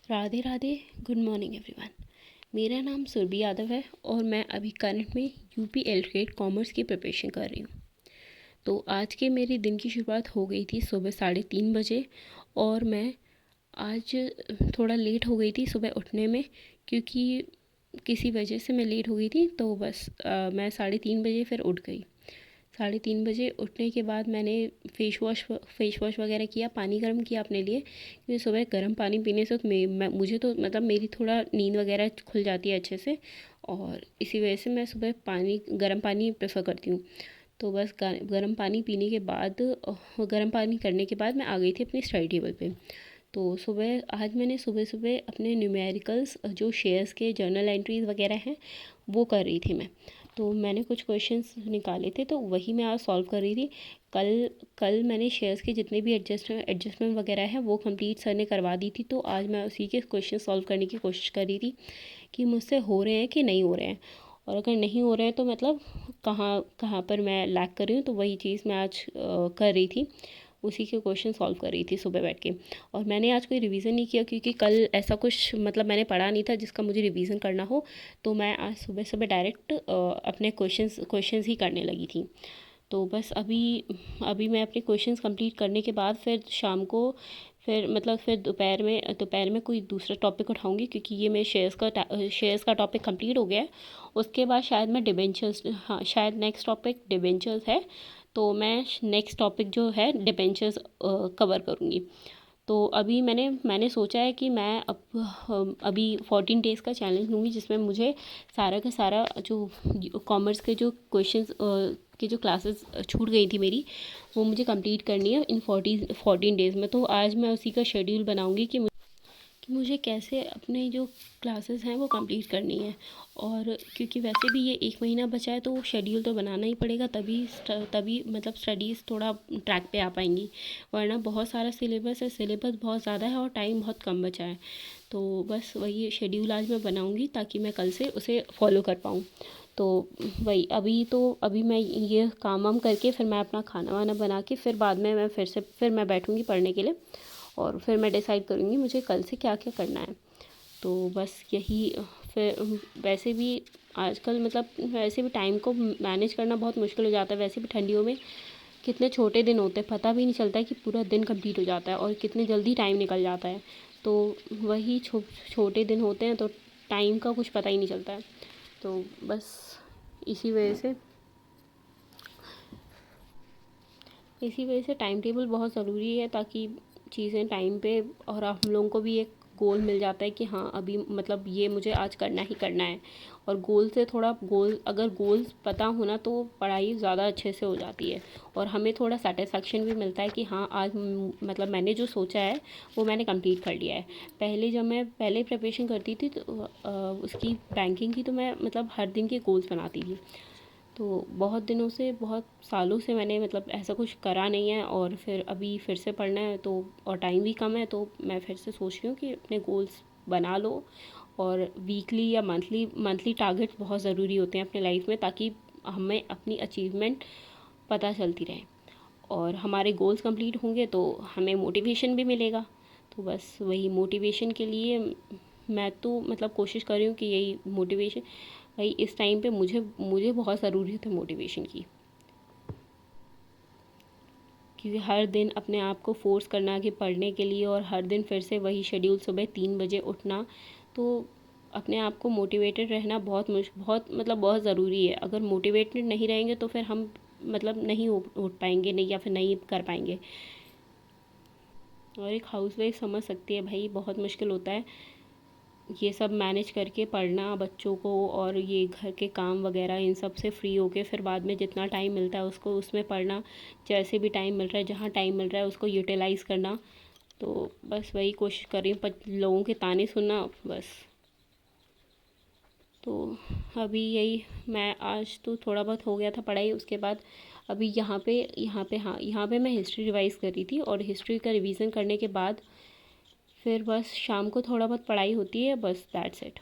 Radhe Radhe. Good morning everyone. मेरा नाम सुरभि यादव है और मैं अभी करंट में यूपी एलट्रेट कॉमर्स की प्रिपरेशन कर रही हूँ। तो आज के मेरे दिन की शुरुआत हो गई थी सुबह 3:30 बजे और मैं आज थोड़ा लेट हो गई थी सुबह उठने में, क्योंकि किसी वजह से मैं लेट हो गई थी। तो बस मैं 3:30 बजे फिर उठ गई। 3:30 बजे उठने के बाद मैंने फेस वॉश वगैरह किया, पानी गर्म किया अपने लिए, क्योंकि सुबह गर्म पानी पीने से तो मुझे तो मतलब मेरी थोड़ा नींद वगैरह खुल जाती है अच्छे से, और इसी वजह से मैं सुबह गर्म पानी प्रेफर करती हूँ। तो बस गर्म पानी पीने के बाद गर्म पानी करने के बाद मैं आ गई थी अपनी स्टडी टेबल पे। तो आज मैंने सुबह सुबह अपने न्यूमेरिकल्स जो शेयर्स के जर्नल एंट्रीज़ वगैरह हैं वो कर रही थी मैं। तो मैंने कुछ क्वेश्चंस निकाले थे तो वही मैं आज सॉल्व कर रही थी। कल मैंने शेयर्स के जितने भी एडजस्टमेंट वगैरह हैं वो कंप्लीट सर ने करवा दी थी। तो आज मैं उसी के क्वेश्चन सॉल्व करने की कोशिश कर रही थी कि मुझसे हो रहे हैं कि नहीं हो रहे हैं, और अगर नहीं हो रहे हैं तो मतलब कहाँ कहाँ पर मैं लैग कर रही हूँ। तो वही चीज़ मैं आज कर रही थी, उसी के क्वेश्चन सॉल्व कर रही थी सुबह बैठ के। और मैंने आज कोई रिवीजन नहीं किया, क्योंकि कल ऐसा कुछ मतलब मैंने पढ़ा नहीं था जिसका मुझे रिवीजन करना हो। तो मैं आज सुबह सुबह डायरेक्ट अपने क्वेश्चंस ही करने लगी थी। तो बस अभी मैं अपने क्वेश्चंस कंप्लीट करने के बाद फिर शाम को फिर दोपहर में कोई दूसरा टॉपिक उठाऊंगी, क्योंकि ये मेरे शेयर्स का टॉपिक कंप्लीट हो गया है। उसके बाद शायद मैं डिबेंचर्स, हाँ शायद नेक्स्ट टॉपिक डिबेंचर्स है, तो मैं नेक्स्ट टॉपिक जो है डिबेंचर्स कवर करूँगी। तो अभी मैंने सोचा है कि मैं अभी 14 डेज़ का चैलेंज लूँगी, जिसमें मुझे सारा का सारा जो कॉमर्स के जो क्वेश्चंस की जो क्लासेस छूट गई थी मेरी, वो मुझे कंप्लीट करनी है इन 14 डेज़ में। तो आज मैं उसी का शेड्यूल बनाऊँगी कि मुझे कैसे अपने जो क्लासेस हैं वो कंप्लीट करनी है। और क्योंकि वैसे भी ये 1 महीना बचा है, तो शेड्यूल तो बनाना ही पड़ेगा, तभी मतलब स्टडीज़ थोड़ा ट्रैक पे आ पाएंगी। वरना बहुत सारा सिलेबस बहुत ज़्यादा है और टाइम बहुत कम बचा है। तो बस वही शेड्यूल आज मैं बनाऊँगी ताकि मैं कल से उसे फॉलो कर पाऊँ। तो वही अभी मैं ये काम वाम करके फिर मैं अपना खाना वाना बना के फिर बाद में फिर मैं बैठूँगी पढ़ने के लिए, और फिर मैं डिसाइड करूँगी मुझे कल से क्या क्या करना है। तो बस यही। फिर वैसे भी आजकल मतलब वैसे भी टाइम को मैनेज करना बहुत मुश्किल हो जाता है। वैसे भी ठंडियों में कितने छोटे दिन होते हैं, पता भी नहीं चलता है कि पूरा दिन कंप्लीट हो जाता है और कितनी जल्दी टाइम निकल जाता है। तो वही छोटे दिन होते हैं तो टाइम का कुछ पता ही नहीं चलता है। तो बस इसी वजह से टाइम टेबल बहुत ज़रूरी है, ताकि चीज़ें टाइम पे, और हम लोगों को भी एक गोल मिल जाता है कि हाँ अभी मतलब ये मुझे आज करना ही करना है। और अगर गोल्स पता होना तो पढ़ाई ज़्यादा अच्छे से हो जाती है, और हमें थोड़ा सेटिस्फेक्शन भी मिलता है कि हाँ आज मतलब मैंने जो सोचा है वो मैंने कंप्लीट कर लिया है। जब मैं पहले प्रिपरेशन करती थी तो उसकी बैंकिंग की, तो मैं मतलब हर दिन के गोल्स बनाती थी। तो बहुत सालों से मैंने मतलब ऐसा कुछ करा नहीं है, और फिर अभी फिर से पढ़ना है तो, और टाइम भी कम है, तो मैं फिर से सोच रही हूँ कि अपने गोल्स बना लो। और वीकली या मंथली टारगेट बहुत ज़रूरी होते हैं अपने लाइफ में, ताकि हमें अपनी अचीवमेंट पता चलती रहे, और हमारे गोल्स कंप्लीट होंगे तो हमें मोटिवेशन भी मिलेगा। तो बस वही मोटिवेशन के लिए मैं तो मतलब कोशिश कर रही हूँ कि यही मोटिवेशन, भाई इस टाइम पे मुझे बहुत ज़रूरत है मोटिवेशन की, क्योंकि हर दिन अपने आप को फोर्स करना कि पढ़ने के लिए, और हर दिन फिर से वही शेड्यूल सुबह 3 बजे उठना। तो अपने आप को मोटिवेटेड रहना बहुत ज़रूरी है। अगर मोटिवेटेड नहीं रहेंगे तो फिर हम मतलब नहीं उठ पाएंगे, नहीं, या फिर नहीं कर पाएंगे। और एक हाउसवाइफ समझ सकती है भाई, बहुत मुश्किल होता है ये सब मैनेज करके पढ़ना बच्चों को, और ये घर के काम वगैरह इन सब से फ्री होके फिर बाद में जितना टाइम मिलता है उसको उसमें पढ़ना। जैसे भी टाइम मिल रहा है, जहाँ टाइम मिल रहा है उसको यूटिलाइज़ करना। तो बस वही कोशिश कर रही हूँ, पर लोगों के ताने सुनना बस। तो अभी यही, मैं आज तो थोड़ा बहुत हो गया था पढ़ाई, उसके बाद अभी यहाँ पे मैं हिस्ट्री रिवाइज़ कर रही थी, और हिस्ट्री का रिवीजन करने के बाद फिर बस शाम को थोड़ा बहुत पढ़ाई होती है, बस दैट्स इट।